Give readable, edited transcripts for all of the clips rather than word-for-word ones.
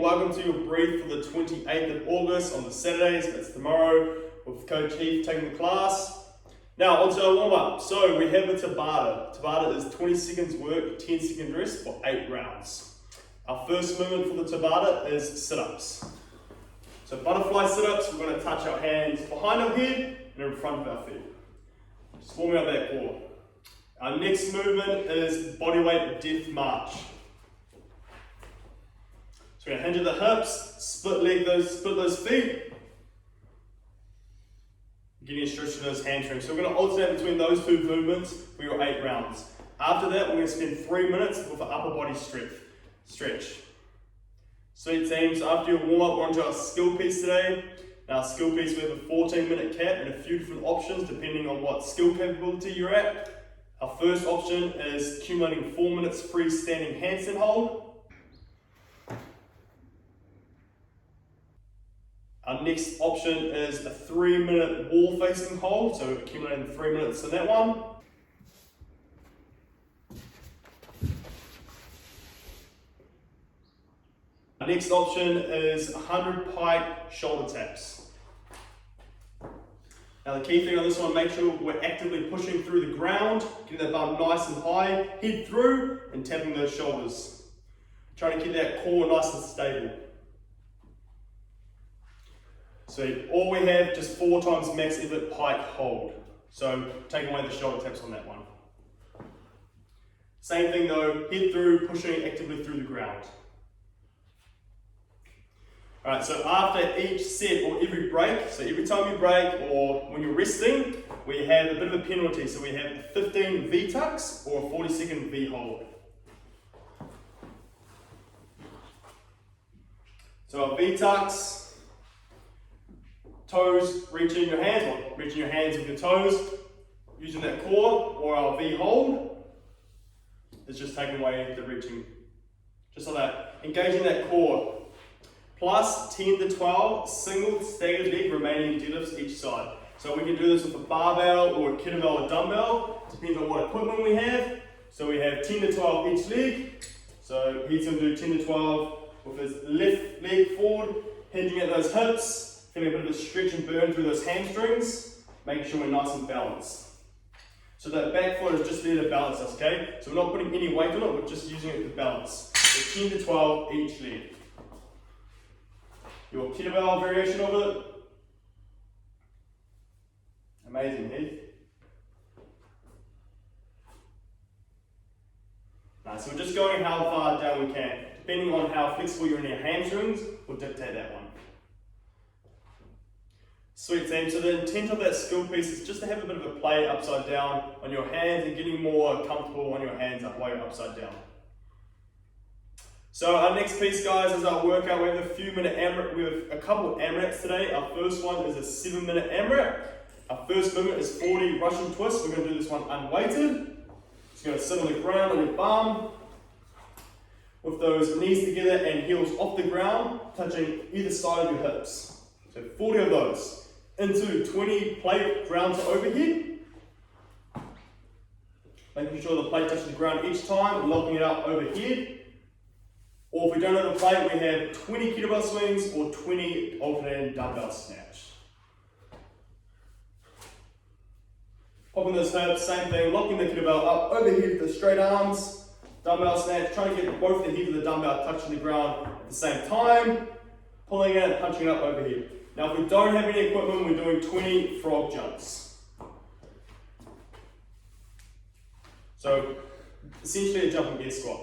welcome to your brief for the 28th of August on the Saturdays, that's tomorrow, with Coach Heath taking the class. Now onto our warm-up. So we have the Tabata. Tabata is 20 seconds work, 10 second rest for 8 rounds. Our first movement for the Tabata is sit-ups. So butterfly sit-ups, we're going to touch our hands behind our head and in front of our feet. Just warming up that core. Our next movement is bodyweight death march. So we're going to hinge at the hips, split those feet, getting a stretch to those hamstrings. So we're going to alternate between those two movements for your 8 rounds. After that, we're going to spend 3 minutes with an upper body stretch. Sweet team, so after your warm up, we're onto our skill piece today. Now, our skill piece, we have a 14-minute cap and a few different options depending on what skill capability you're at. Our first option is accumulating 4 minutes freestanding handstand hold. Our next option is a 3-minute wall facing hold, so accumulating 3 minutes in that one. Our next option is 100 pike shoulder taps. Now the key thing on this one, make sure we're actively pushing through the ground, getting that bum nice and high, head through and tapping those shoulders. Trying to keep that core nice and stable. So all we have, just 4 times max effort pike hold. So take away the shoulder taps on that one. Same thing though, head through, pushing actively through the ground. Alright, so after each set or every break, so every time you break or when you're resting, we have a bit of a penalty. So we have 15 V-tucks or a 40-second V-hold. So our V-tucks, toes reaching your hands, or reaching your hands with your toes, using that core, or our V-hold is just taking away the reaching, just like that. Engaging that core. Plus 10 to 12 single staggered leg remaining deadlifts each side. So we can do this with a barbell or a kettlebell or dumbbell, depends on what equipment we have. So we have 10 to 12 each leg. So he's going to do 10 to 12 with his left leg forward, hinging at those hips, feeling a bit of a stretch and burn through those hamstrings, making sure we're nice and balanced. So that back foot is just there to balance us, okay? So we're not putting any weight on it, we're just using it to balance. So 10 to 12 each leg. Your kettlebell variation of it. Amazing, Heath. Nice, so we're just going how far down we can. Depending on how flexible you're in your hamstrings, will dictate that one. Sweet team, so the intent of that skill piece is just to have a bit of a play upside down on your hands and getting more comfortable on your hands while you're upside down. So our next piece, guys, is our workout. We have a few minute AMRAP. We have a couple of AMRAPs today. Our first one is a 7-minute AMRAP. Our first movement is 40 Russian twists. We're going to do this one unweighted. Just going to sit on the ground on your bum with those knees together and heels off the ground, touching either side of your hips. So 40 of those. Into 20 plate ground to overhead. Making sure the plate touches the ground each time, locking it up overhead. Or if we don't have a plate, we have 20 kettlebell swings or 20 alternating dumbbell snatch. Popping those hips, same thing, locking the kettlebell up overhead with the straight arms, dumbbell snatch, trying to get both the head of the dumbbell touching the ground at the same time, pulling it and punching it up overhead. Now if we don't have any equipment, we're doing 20 frog jumps. So essentially a jumping air squat.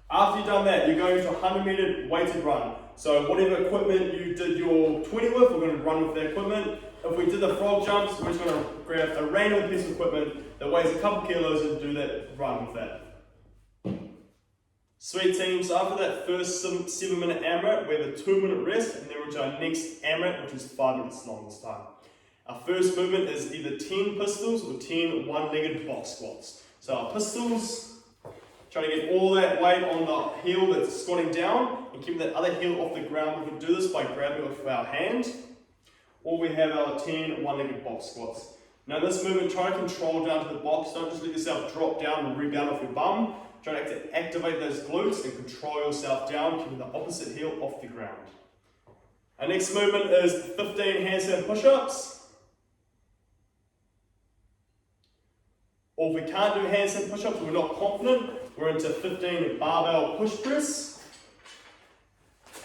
After you've done that, you're going to a 100-meter weighted run. So whatever equipment you did your 20 with, we're going to run with that equipment. If we did the frog jumps, we're just going to grab a random piece of equipment that weighs a couple kilos and do that run with that. Sweet team, so after that first 7-minute AMRAP, we have a 2-minute rest, and then we're into our next AMRAP, which is 5 minutes long this time. Our first movement is either 10 pistols or 10 one-legged box squats. So our pistols, trying to get all that weight on the heel that's squatting down and keeping that other heel off the ground. We can do this by grabbing it with our hand, or we have our 10 one-legged box squats. Now this movement, try to control down to the box. Don't just let yourself drop down and rebound off your bum. Try to activate those glutes and control yourself down, keeping the opposite heel off the ground. Our next movement is 15 handstand push-ups. Or if we can't do handstand push-ups, we're not confident, we're into 15 barbell push press.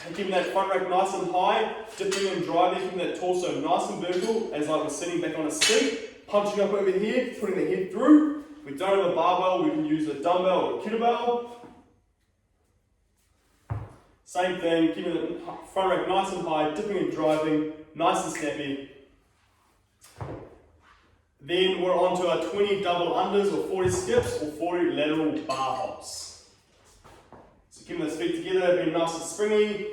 And keeping that front rack nice and high, dipping and driving, keeping that torso nice and vertical, as like we're sitting back on a seat, punching up over here, putting the head through. If we don't have a barbell, we can use a dumbbell or a kettlebell. Same thing, keeping the front rack nice and high, dipping and driving, nice and snappy. Then we're on to our 20 double unders or 40 skips or 40 lateral bar hops. So keeping those feet together, being nice and springy.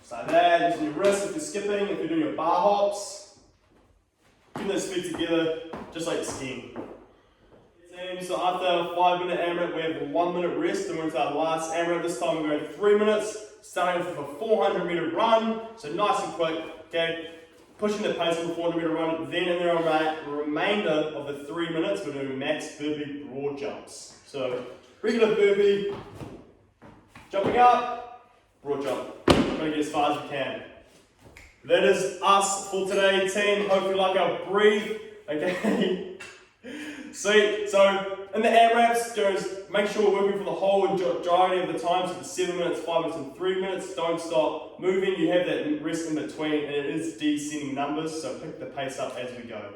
Just like that, using your wrists if you're skipping, if you're doing your bar hops. Keeping those feet together, just like skiing. So after our 5-minute AMRAP, we have a 1-minute rest, and we're into our last AMRAP. This time we're going 3 minutes, starting off with a 400-meter run, so nice and quick, okay? Pushing the pace of a 400-meter run, then in the remainder of the 3 minutes, we're doing max burpee broad jumps. So regular burpee, jumping up, broad jump. Trying to get as far as we can. That is us for today, team. Hope you like our breathe, okay? Sweet. So in the AMRAPs, just make sure we're working for the whole majority of the time, so the 7 minutes, 5 minutes, and 3 minutes. Don't stop moving. You have that rest in between, and it is descending numbers, so pick the pace up as we go.